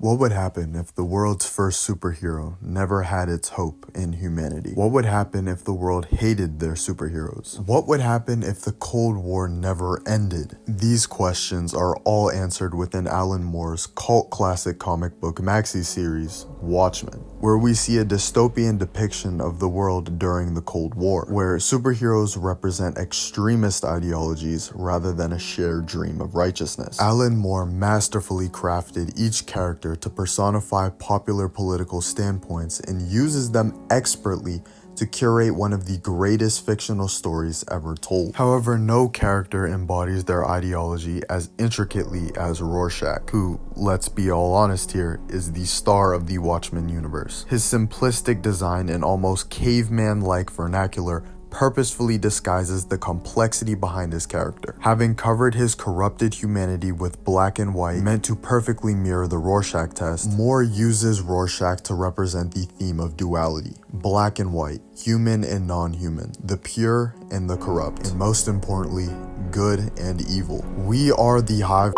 What would happen if the world's first superhero never had its hope in humanity? What would happen if the world hated their superheroes? What would happen if the Cold War never ended? These questions are all answered within Alan Moore's cult classic comic book Maxi-Series WATCHMEN, where we see a dystopian depiction of the world during the Cold War, where superheroes represent extremist ideologies rather than a shared dream of righteousness. Alan Moore masterfully crafted each character to personify popular political standpoints and uses them expertly to curate one of the greatest fictional stories ever told. However, no character embodies their ideology as intricately as Rorschach, who, let's be all honest here, is the star of the Watchmen universe. His simplistic design and almost caveman-like vernacular purposefully disguises the complexity behind his character. Having covered his corrupted humanity with black and white, meant to perfectly mirror the Rorschach test, Moore uses Rorschach to represent the theme of duality. Black and white, human and non-human, the pure and the corrupt, and most importantly, good and evil. We are the hive.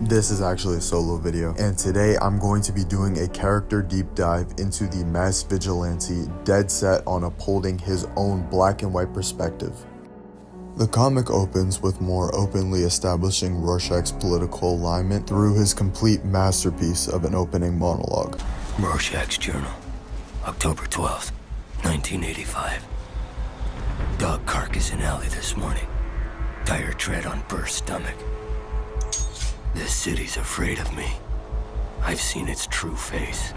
This is actually a solo video, and today I'm going to be doing a character deep dive into the mass vigilante dead set on upholding his own black and white perspective. The comic opens with Moore openly establishing Rorschach's political alignment through his complete masterpiece of an opening monologue. Rorschach's Journal, October 12th, 1985. Dog carcass in alley this morning. Tire tread on burst stomach. This city's afraid of me. I've seen its true face.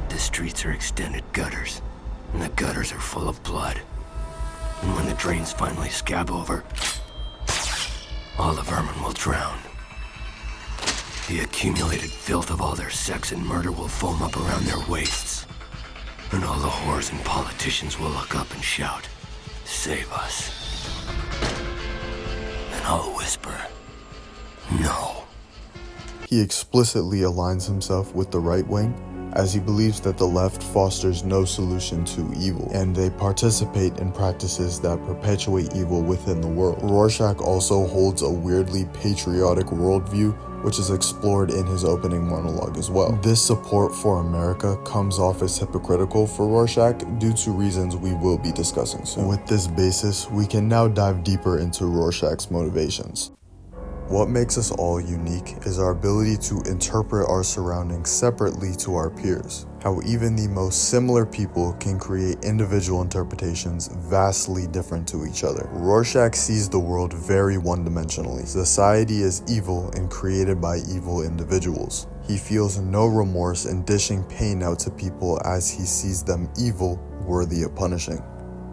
The streets are extended gutters, and the gutters are full of blood. And when the drains finally scab over, all the vermin will drown. The accumulated filth of all their sex and murder will foam up around their waists. And all the whores and politicians will look up and shout, "Save us." And I'll whisper, "No." He explicitly aligns himself with the right wing, as he believes that the left fosters no solution to evil, and they participate in practices that perpetuate evil within the world. Rorschach also holds a weirdly patriotic worldview, which is explored in his opening monologue as well. This support for America comes off as hypocritical for Rorschach due to reasons we will be discussing soon. With this basis, we can now dive deeper into Rorschach's motivations. What makes us all unique is our ability to interpret our surroundings separately to our peers. How even the most similar people can create individual interpretations vastly different to each other. Rorschach sees the world very one-dimensionally. Society is evil and created by evil individuals. He feels no remorse in dishing pain out to people as he sees them evil, worthy of punishing.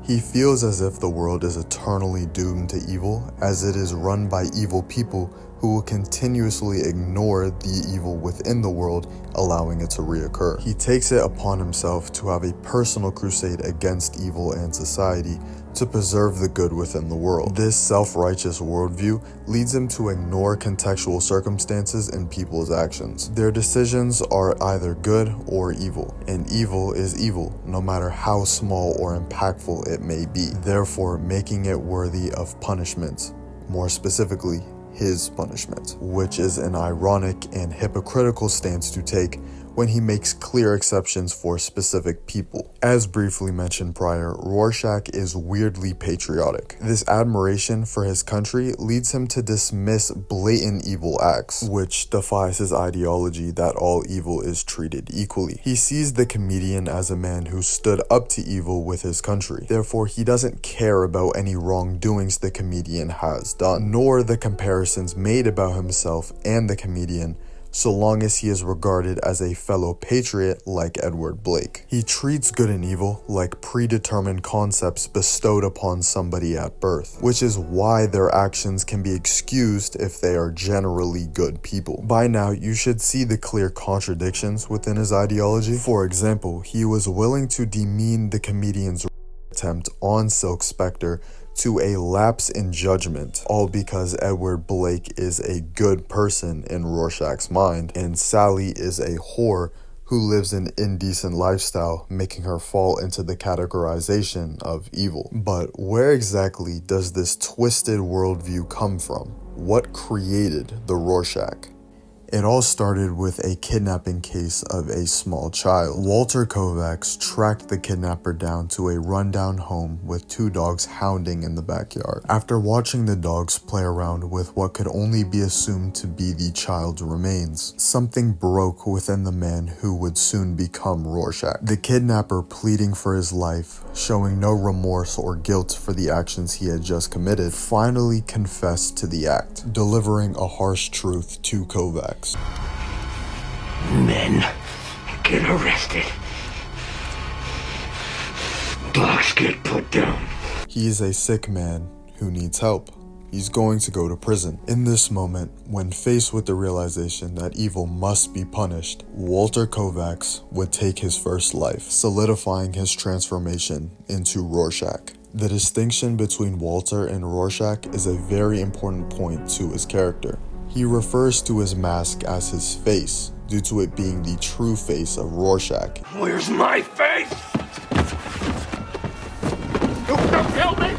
He feels as if the world is eternally doomed to evil, as it is run by evil people who will continuously ignore the evil within the world, allowing it to reoccur. He takes it upon himself to have a personal crusade against evil and society to preserve the good within the world. This self-righteous worldview leads him to ignore contextual circumstances in people's actions. Their decisions are either good or evil, and evil is evil, no matter how small or impactful it may be, therefore making it worthy of punishment, more specifically, his punishment, which is an ironic and hypocritical stance to take when he makes clear exceptions for specific people. As briefly mentioned prior, Rorschach is weirdly patriotic. This admiration for his country leads him to dismiss blatant evil acts, which defies his ideology that all evil is treated equally. He sees the comedian as a man who stood up to evil with his country. Therefore, he doesn't care about any wrongdoings the comedian has done, nor the comparisons made about himself and the comedian, so long as he is regarded as a fellow patriot like Edward Blake. He treats good and evil like predetermined concepts bestowed upon somebody at birth, which is why their actions can be excused if they are generally good people. By now, you should see the clear contradictions within his ideology. For example, he was willing to demean the comedian's attempt on Silk Spectre to a lapse in judgment, all because Edward Blake is a good person in Rorschach's mind, and Sally is a whore who lives an indecent lifestyle, making her fall into the categorization of evil. But where exactly does this twisted worldview come from? What created the Rorschach? It all started with a kidnapping case of a small child. Walter Kovacs tracked the kidnapper down to a rundown home with 2 dogs hounding in the backyard. After watching the dogs play around with what could only be assumed to be the child's remains, something broke within the man who would soon become Rorschach. The kidnapper, pleading for his life, showing no remorse or guilt for the actions he had just committed, finally confessed to the act, delivering a harsh truth to Kovacs. Men get arrested. Dogs get put down. He is a sick man who needs help. He's going to go to prison. In this moment, when faced with the realization that evil must be punished, Walter Kovacs would take his first life, solidifying his transformation into Rorschach. The distinction between Walter and Rorschach is a very important point to his character. He refers to his mask as his face, due to it being the true face of Rorschach. Where's my face? You can kill me?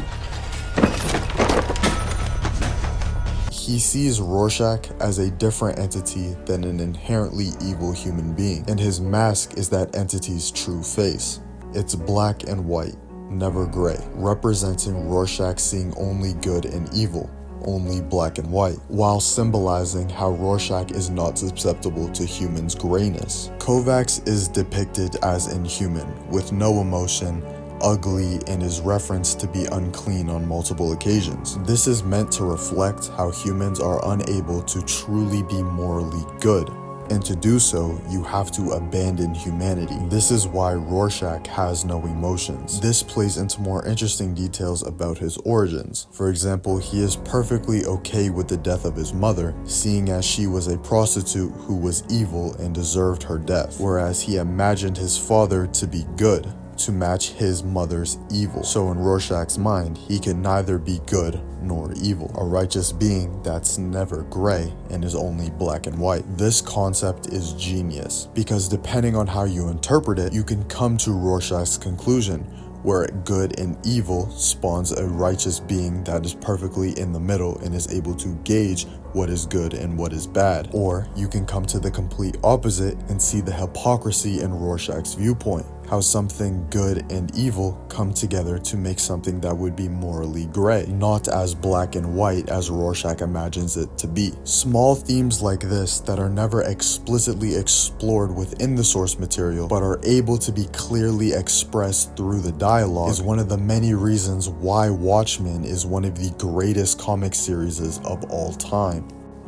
He sees Rorschach as a different entity than an inherently evil human being, and his mask is that entity's true face. It's black and white, never gray, representing Rorschach seeing only good and evil, only black and white, while symbolizing how Rorschach is not susceptible to humans' grayness. Kovacs is depicted as inhuman, with no emotion, ugly, and is referenced to be unclean on multiple occasions. This is meant to reflect how humans are unable to truly be morally good, and to do so, you have to abandon humanity. This is why Rorschach has no emotions. This plays into more interesting details about his origins. For example, he is perfectly okay with the death of his mother, seeing as she was a prostitute who was evil and deserved her death, whereas he imagined his father to be good, to match his mother's evil. So in Rorschach's mind, he can neither be good nor evil, a righteous being that's never gray and is only black and white. This concept is genius, because depending on how you interpret it, you can come to Rorschach's conclusion, where good and evil spawns a righteous being that is perfectly in the middle and is able to gauge what is good and what is bad. Or you can come to the complete opposite and see the hypocrisy in Rorschach's viewpoint, how something good and evil come together to make something that would be morally gray, not as black and white as Rorschach imagines it to be. Small themes like this that are never explicitly explored within the source material, but are able to be clearly expressed through the dialogue, is one of the many reasons why Watchmen is one of the greatest comic series of all time.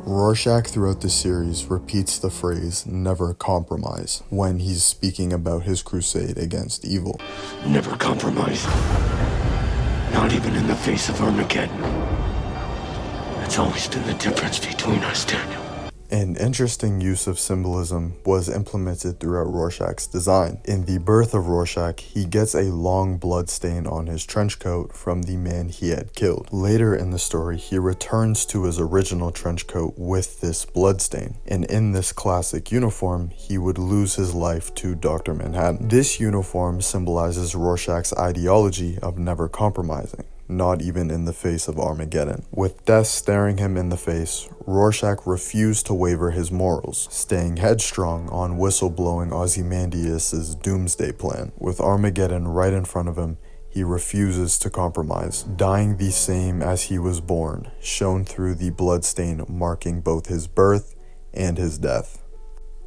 Rorschach throughout the series repeats the phrase, "never compromise," when he's speaking about his crusade against evil. Never compromise. Not even in the face of Armageddon. That's always been the difference between us, Daniel. An interesting use of symbolism was implemented throughout Rorschach's design. In the birth of Rorschach, he gets a long blood stain on his trench coat from the man he had killed. Later in the story, he returns to his original trench coat with this blood stain, and in this classic uniform, he would lose his life to Dr. Manhattan. This uniform symbolizes Rorschach's ideology of never compromising, not even in the face of Armageddon. With death staring him in the face, Rorschach refused to waver his morals, staying headstrong on whistleblowing Ozymandias' doomsday plan. With Armageddon right in front of him, he refuses to compromise, dying the same as he was born, shown through the bloodstain marking both his birth and his death.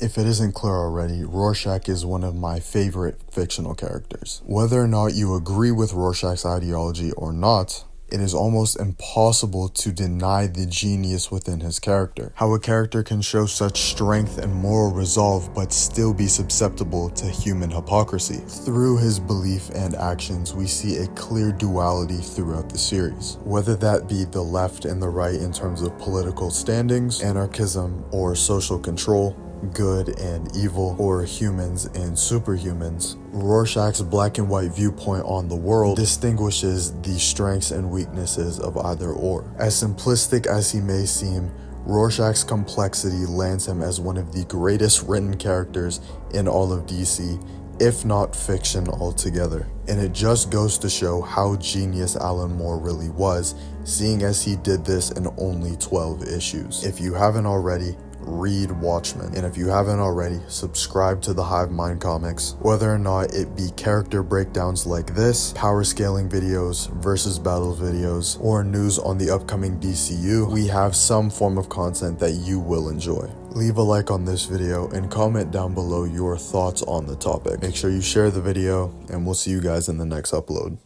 If it isn't clear already, Rorschach is one of my favorite fictional characters. Whether or not you agree with Rorschach's ideology or not, it is almost impossible to deny the genius within his character. How a character can show such strength and moral resolve but still be susceptible to human hypocrisy. Through his belief and actions, we see a clear duality throughout the series. Whether that be the left and the right in terms of political standings, anarchism, or social control, good and evil, or humans and superhumans, Rorschach's black and white viewpoint on the world distinguishes the strengths and weaknesses of either or. As simplistic as he may seem, Rorschach's complexity lands him as one of the greatest written characters in all of DC, if not fiction altogether. And it just goes to show how genius Alan Moore really was, seeing as he did this in only 12 issues. If you haven't already, read Watchmen. And if you haven't already, subscribe to the Hive Mind comics. Whether or not it be character breakdowns like this, power scaling videos, versus battles videos, or news on the upcoming DCU, we have some form of content that you will enjoy. Leave a like on this video and comment down below your thoughts on the topic. Make sure you share the video, and we'll see you guys in the next upload.